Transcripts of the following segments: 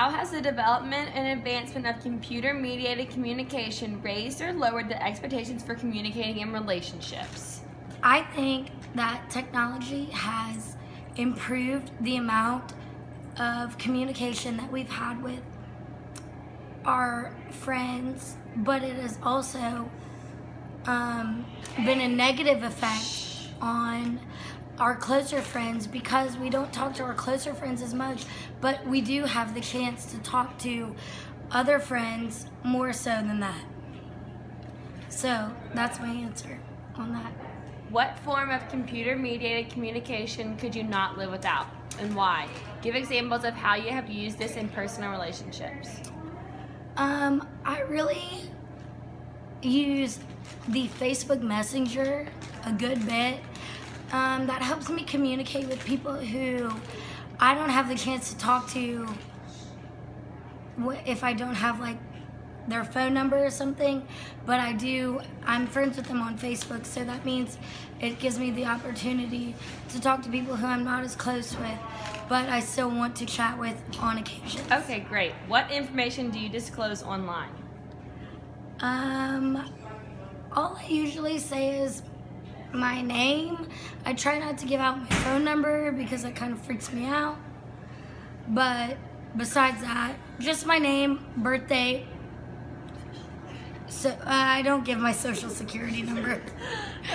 How has the development and advancement of computer-mediated communication raised or lowered the expectations for communicating in relationships? I think that technology has improved the amount of communication that we've had with our friends, but it has also been a negative effect on our closer friends because we don't talk to our closer friends as much, but we do have the chance to talk to other friends more so than that. So that's my answer on that. What form of computer-mediated communication could you not live without, and why? Give examples of how you have used this in personal relationships. I really use the Facebook Messenger a good bit. That helps me communicate with people who I don't have the chance to talk to if I don't have like their phone number or something, but I'm friends with them on Facebook, so that means it gives me the opportunity to talk to people who I'm not as close with, but I still want to chat with on occasion. Okay, great. What information do you disclose online? All I usually say is my name. I try not to give out my phone number because that kind of freaks me out, but besides that, just my name, birthday. So I don't give my social security number.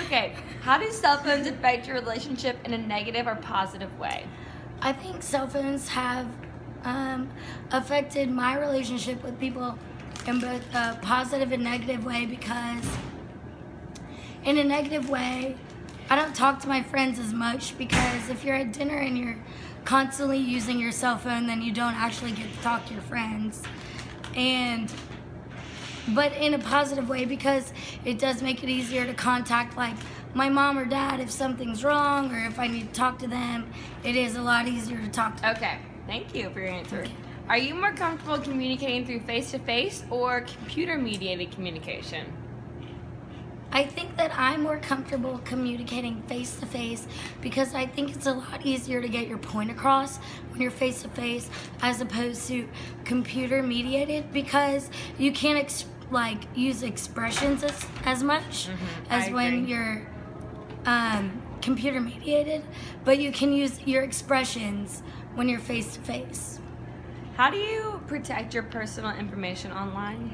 Okay, how do cell phones affect your relationship in a negative or positive way? I think cell phones have affected my relationship with people in both a positive and negative way, because in a negative way, I don't talk to my friends as much, because if you're at dinner and you're constantly using your cell phone, then you don't actually get to talk to your friends. But in a positive way, because it does make it easier to contact like my mom or dad if something's wrong or if I need to talk to them. It is a lot easier to talk to. Okay, thank you for your answer. Are you more comfortable communicating through face-to-face or computer-mediated communication? I think that I'm more comfortable communicating face-to-face because I think it's a lot easier to get your point across when you're face-to-face as opposed to computer-mediated, because you can't use expressions as much as when you're computer-mediated, but you can use your expressions when you're face-to-face. How do you protect your personal information online?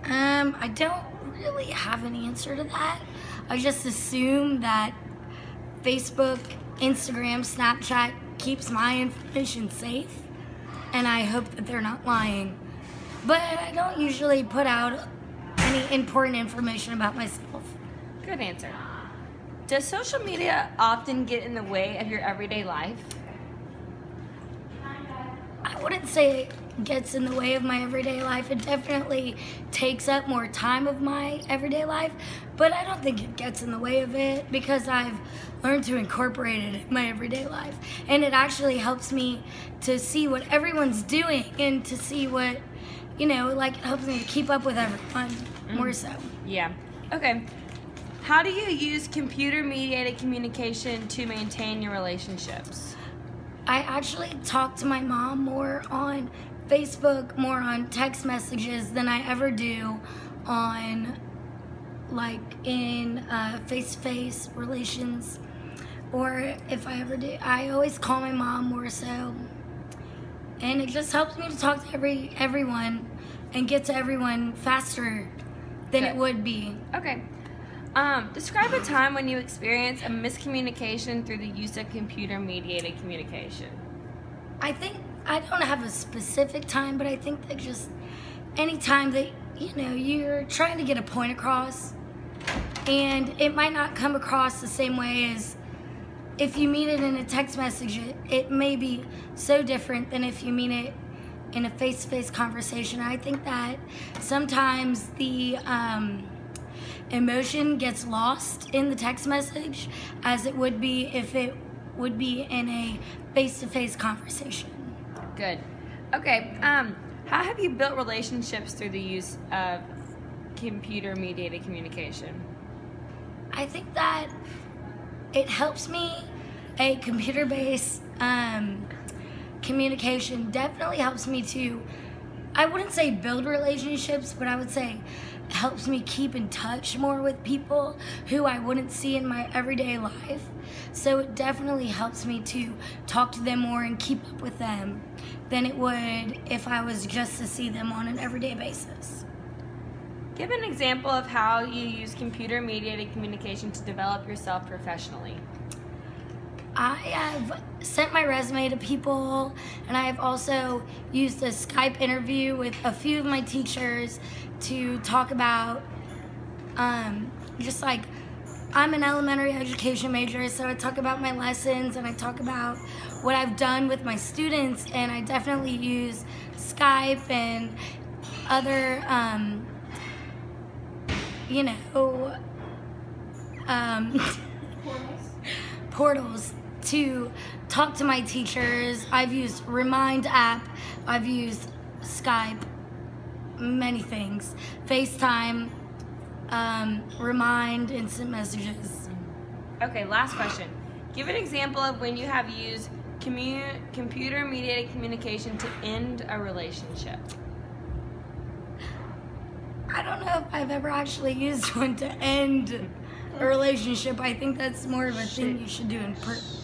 I don't really have an answer to that. I just assume that Facebook, Instagram, Snapchat keeps my information safe, and I hope that they're not lying. But I don't usually put out any important information about myself. Good answer. Does social media often get in the way of your everyday life? I wouldn't say it gets in the way of my everyday life. It definitely takes up more time of my everyday life, but I don't think it gets in the way of it because I've learned to incorporate it in my everyday life. And it actually helps me to see what everyone's doing and to see what, it helps me to keep up with everyone more so. Yeah. Okay. How do you use computer-mediated communication to maintain your relationships? I actually talk to my mom more on Facebook, more on text messages than I ever do on in face-to-face relations, or if I ever do, I always call my mom more so, and it just helps me to talk to everyone and get to everyone faster than it would be. Okay. Describe a time when you experienced a miscommunication through the use of computer-mediated communication. I think I don't have a specific time, but I think that just any time that, you're trying to get a point across and it might not come across the same way as if you mean it in a text message. It may be so different than if you mean it in a face-to-face conversation. I think that sometimes the emotion gets lost in the text message as it would be if it would be in a face-to-face conversation. Good. Okay, how have you built relationships through the use of computer-mediated communication? I think that it helps me, a computer-based communication definitely helps me to, I wouldn't say build relationships, but I would say it helps me keep in touch more with people who I wouldn't see in my everyday life. So it definitely helps me to talk to them more and keep up with them than it would if I was just to see them on an everyday basis. Give an example of how you use computer-mediated communication to develop yourself professionally. I have sent my resume to people, and I have also used a Skype interview with a few of my teachers to talk about just like, I'm an elementary education major, so I talk about my lessons and I talk about what I've done with my students, and I definitely use Skype and other portals to talk to my teachers. I've used Remind app, I've used Skype, many things, FaceTime, Remind, instant messages. Okay, last question. Give an example of when you have used computer-mediated communication to end a relationship. I don't know if I've ever actually used one to end a relationship. I think that's more of a thing you should do in person.